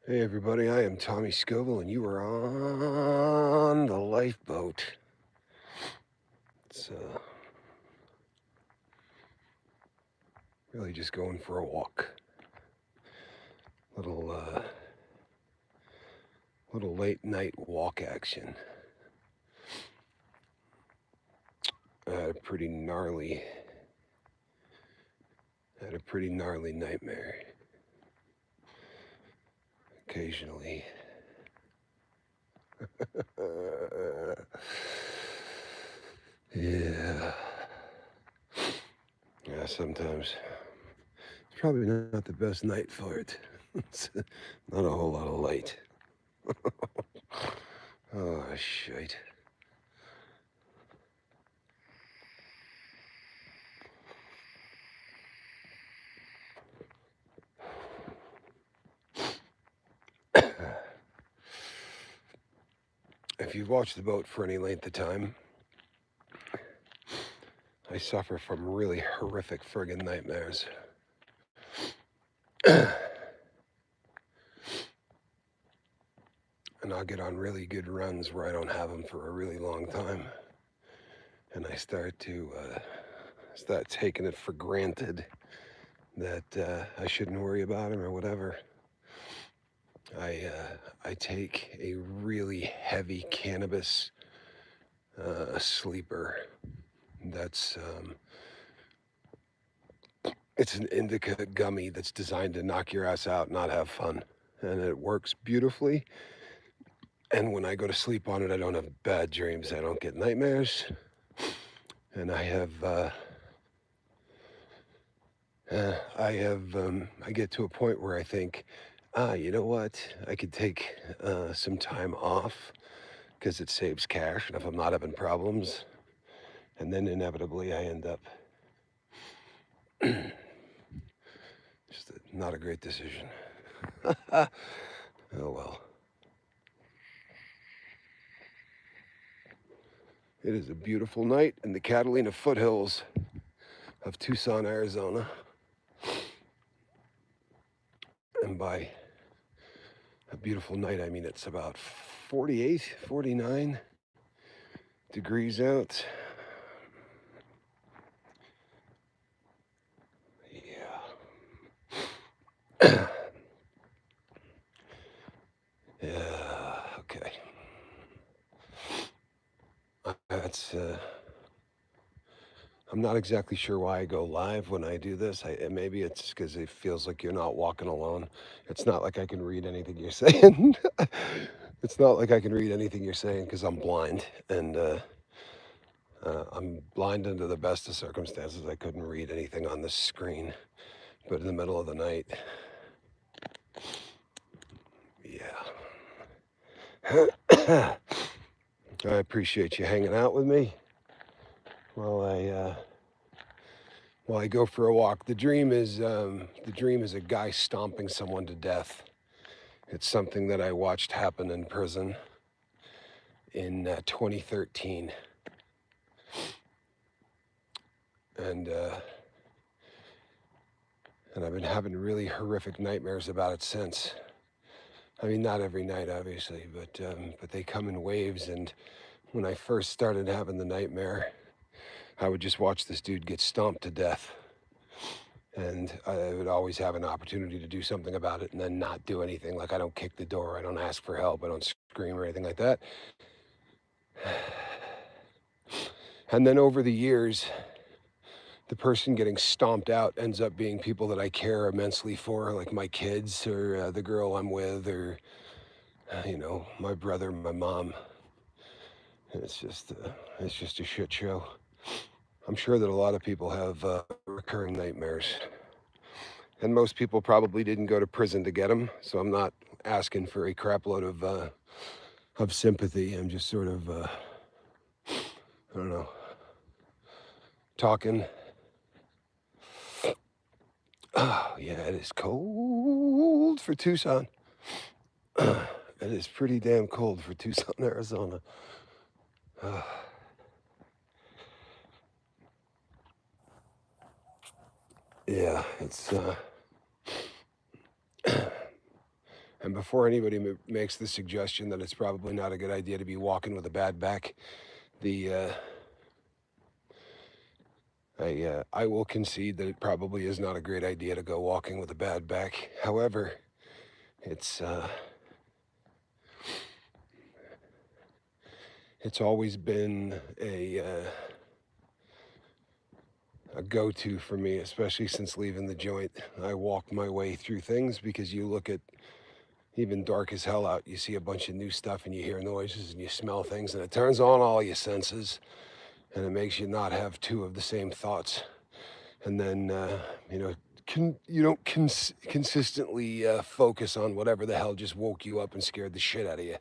Hey everybody, I am Tommy Scoville and you are on the lifeboat. It's really just going for a walk. Little little late night walk action. I had a pretty gnarly nightmare. Occasionally. Yeah. Yeah, sometimes. It's probably not the best night for it. It's not a whole lot of light. Oh, shite. If you've watched the boat for any length of time, I suffer from really horrific friggin' nightmares. And I'll get on really good runs where I don't have them for a really long time. And I start taking it for granted that I shouldn't worry about them or whatever. I take a really heavy cannabis sleeper. That's it's an indica gummy that's designed to knock your ass out, not have fun, and it works beautifully. And when I go to sleep on it, I don't have bad dreams. I don't get nightmares, and I get to a point where I think, you know what? I could take some time off because it saves cash, and if I'm not having problems, and then inevitably I end up not a great decision. Oh well. It is a beautiful night in the Catalina foothills of Tucson, Arizona. And by a beautiful night, I mean it's about 48, 49 degrees out. Yeah. Yeah, okay. I'm not exactly sure why I go live when I do this. Maybe it's because it feels like you're not walking alone. It's not like I can read anything you're saying. It's not like I can read anything you're saying because I'm blind. And I'm blind under the best of circumstances. I couldn't read anything on the screen. But in the middle of the night, yeah. I appreciate you hanging out with me while I go for a walk. The dream is a guy stomping someone to death. It's something that I watched happen in prison in 2013, and I've been having really horrific nightmares about it since. I mean, not every night, obviously, but they come in waves. And when I first started having the nightmare, I would just watch this dude get stomped to death. And I would always have an opportunity to do something about it and then not do anything. Like I don't kick the door, I don't ask for help, I don't scream or anything like that. And then over the years, the person getting stomped out ends up being people that I care immensely for, like my kids or the girl I'm with or, my brother, my mom. And it's just a shit show. I'm sure that a lot of people have recurring nightmares. And most people probably didn't go to prison to get them, so I'm not asking for a crap load of sympathy. I'm just sort of, I don't know, talking. Oh, yeah, it is cold for Tucson. It is pretty damn cold for Tucson, Arizona. Yeah, it's And before anybody makes the suggestion that it's probably not a good idea to be walking with a bad back, I will concede that it probably is not a great idea to go walking with a bad back. However, it's always been a go-to for me, especially since leaving the joint. I walk my way through things because you look at even dark as hell out, you see a bunch of new stuff and you hear noises and you smell things, and it turns on all your senses, and it makes you not have two of the same thoughts. And then you don't consistently focus on whatever the hell just woke you up and scared the shit out of you.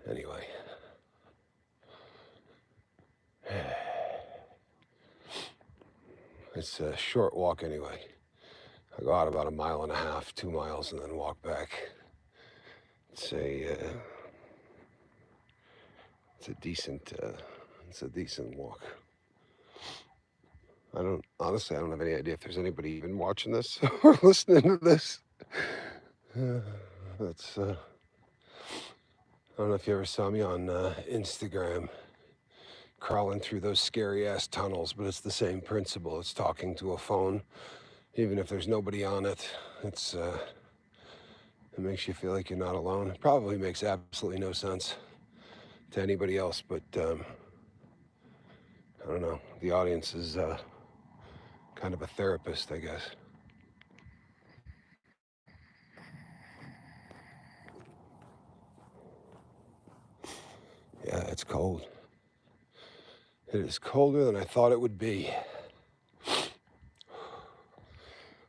Anyway. It's a short walk anyway. I go out about 1.5 miles, 2 miles, and then walk back. It's a decent walk. Honestly, I don't have any idea if there's anybody even watching this or listening to this. That's I don't know if you ever saw me on Instagram crawling through those scary ass tunnels, but it's the same principle. It's talking to a phone, even if there's nobody on it. It makes you feel like you're not alone. It probably makes absolutely no sense to anybody else, but I don't know. The audience is kind of a therapist, I guess. Yeah, it's cold. It is colder than I thought it would be.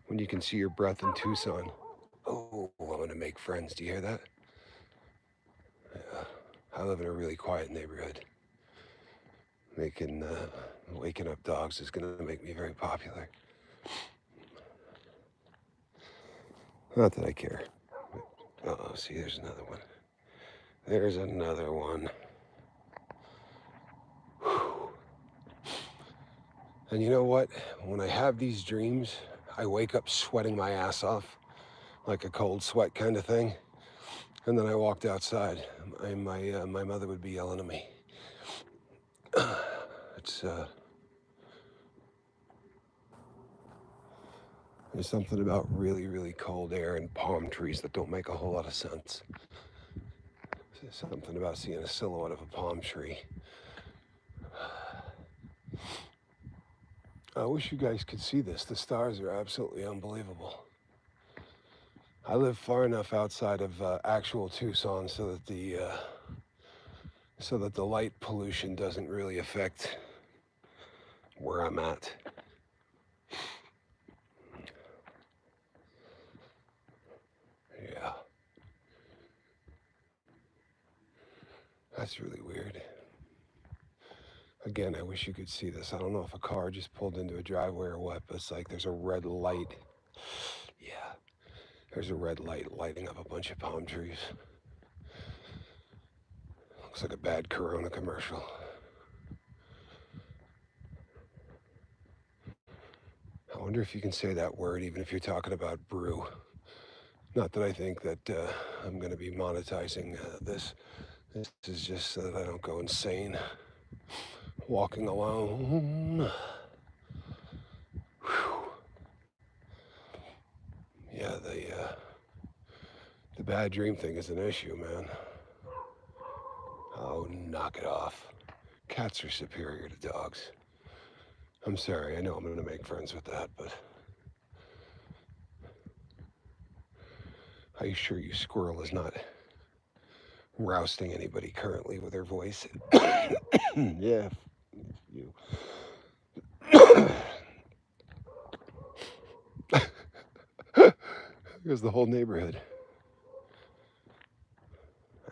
When you can see your breath in Tucson. Oh, I'm going to make friends. Do you hear that? Yeah. I live in a really quiet neighborhood. Waking up dogs is going to make me very popular. Not that I care. Uh-oh, see, there's another one. There's another one. Whew. And you know what? When I have these dreams, I wake up sweating my ass off, like a cold sweat kind of thing. And then I walked outside. My mother would be yelling at me. There's something about really, really cold air and palm trees that don't make a whole lot of sense. There's something about seeing a silhouette of a palm tree. I wish you guys could see this. The stars are absolutely unbelievable. I live far enough outside of actual Tucson so that the light pollution doesn't really affect where I'm at. Yeah. That's really weird. Again, I wish you could see this. I don't know if a car just pulled into a driveway or what, but it's like there's a red light. Yeah. There's a red light lighting up a bunch of palm trees. Looks like a bad Corona commercial. I wonder if you can say that word even if you're talking about brew. Not that I think that I'm going to be monetizing this. This is just so that I don't go insane. Walking alone. Whew. Yeah, the bad dream thing is an issue, man. Oh, knock it off. Cats are superior to dogs. I'm sorry, I know I'm going to make friends with that, but I assure you Squirrel is not rousting anybody currently with her voice. Yeah, you. Here's the whole neighborhood.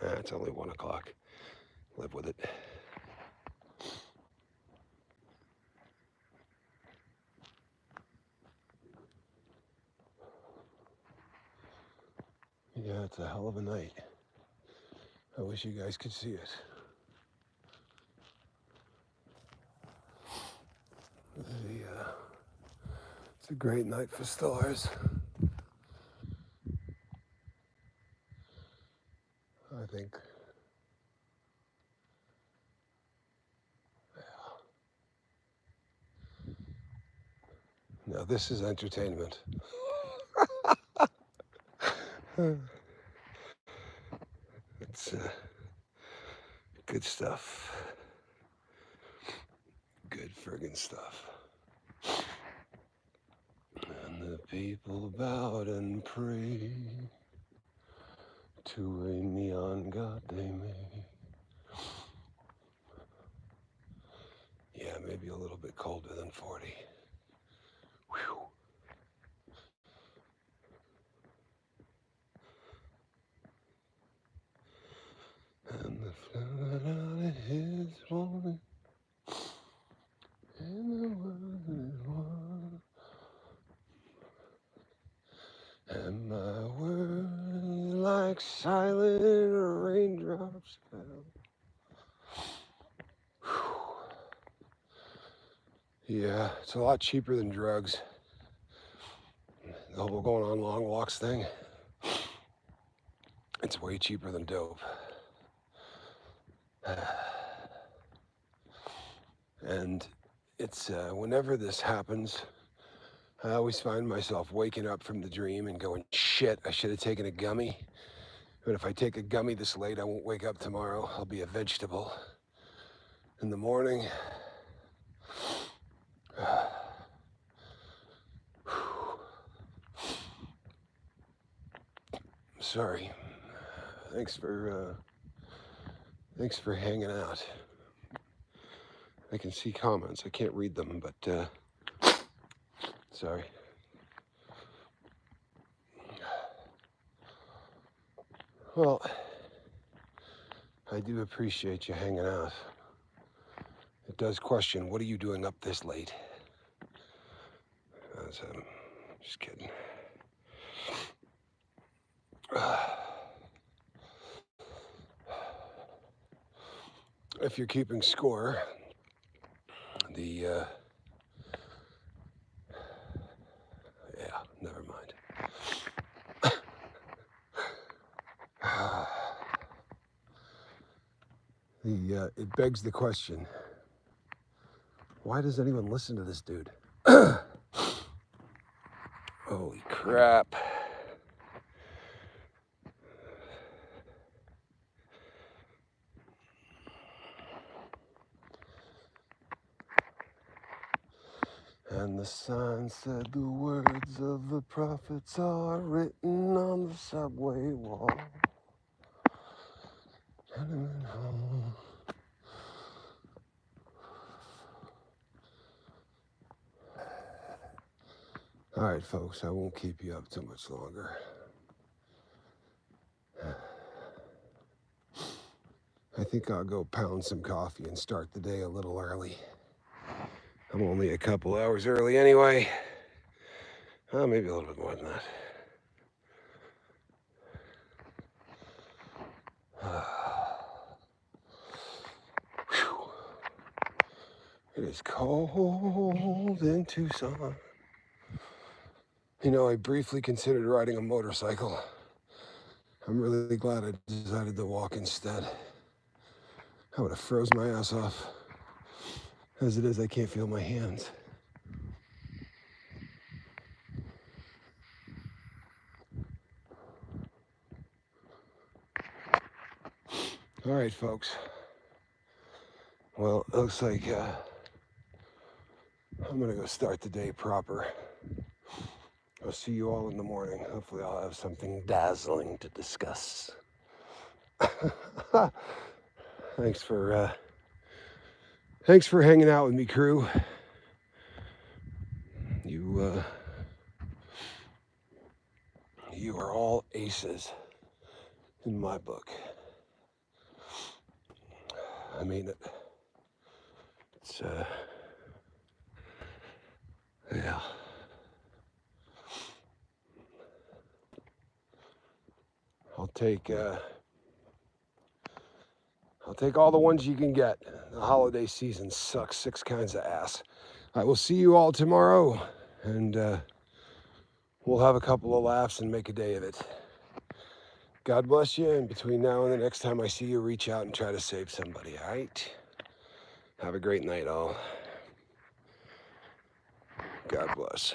It's only 1 o'clock. Live with it. Yeah, it's a hell of a night. I wish you guys could see it. It's a great night for stars. think. Now this is entertainment. It's good stuff. Good friggin' stuff. And the people bowed and prayed to a neon god they made. Yeah, maybe a little bit colder than 40. Whew. And the flood out of his morning, and the world is one. And my words like silent raindrops fell. Yeah, it's a lot cheaper than drugs. The whole going on long walks thing, it's way cheaper than dope. And it's whenever this happens, I always find myself waking up from the dream and going, shit, I should have taken a gummy. But if I take a gummy this late, I won't wake up tomorrow. I'll be a vegetable. In the morning, sorry. Thanks for hanging out. I can see comments. I can't read them, but sorry. Well, I do appreciate you hanging out. It does question, what are you doing up this late? Just kidding. If you're keeping score, the yeah, never mind. It begs the question, why does anyone listen to this dude? Holy crap. And the sign said the words of the prophets are written on the subway wall. All right, folks, I won't keep you up too much longer. I think I'll go pound some coffee and start the day a little early. I'm only a couple hours early anyway. Maybe a little bit more than that. It is cold in Tucson. You know, I briefly considered riding a motorcycle. I'm really glad I decided to walk instead. I would have froze my ass off. As it is, I can't feel my hands. All right, folks. Well, it looks like I'm gonna go start the day proper. I'll see you all in the morning. Hopefully I'll have something dazzling to discuss. Thanks for hanging out with me, crew. You are all aces in my book. I mean it. It's yeah. I'll take all the ones you can get. The holiday season sucks 6 kinds of ass. I will see you all tomorrow, and we'll have a couple of laughs and make a day of it. God bless you, and between now and the next time I see you, reach out and try to save somebody, all right? Have a great night, all. God bless.